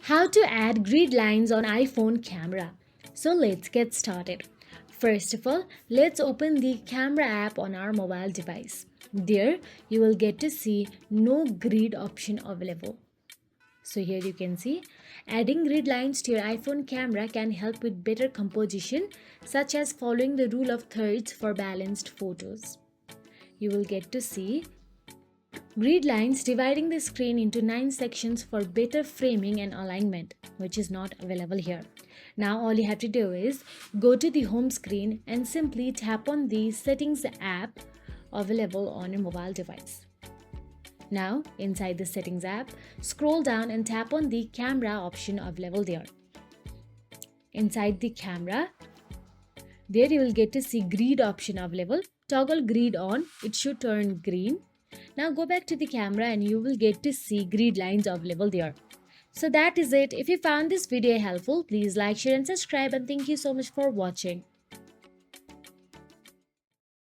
How to add grid lines on iPhone camera. So let's get started. First of all, let's open the camera app on our mobile device. There you will get to see no grid option available. So here you can see adding grid lines to your iPhone camera can help with better composition, such as following the rule of thirds for balanced photos. You will get to see grid lines dividing the screen into 9 sections for better framing and alignment, which is not available here. Now all you have to do is go to the home screen and simply tap on the settings app available on your mobile device. Now inside the settings app, scroll down and tap on the camera option available there. Inside the camera, there you will get to see grid option available. Toggle grid on, it should turn green. Now go back to the camera and you will get to see grid lines available there. So that is it. If you found this video helpful, please like, share and subscribe, and thank you so much for watching.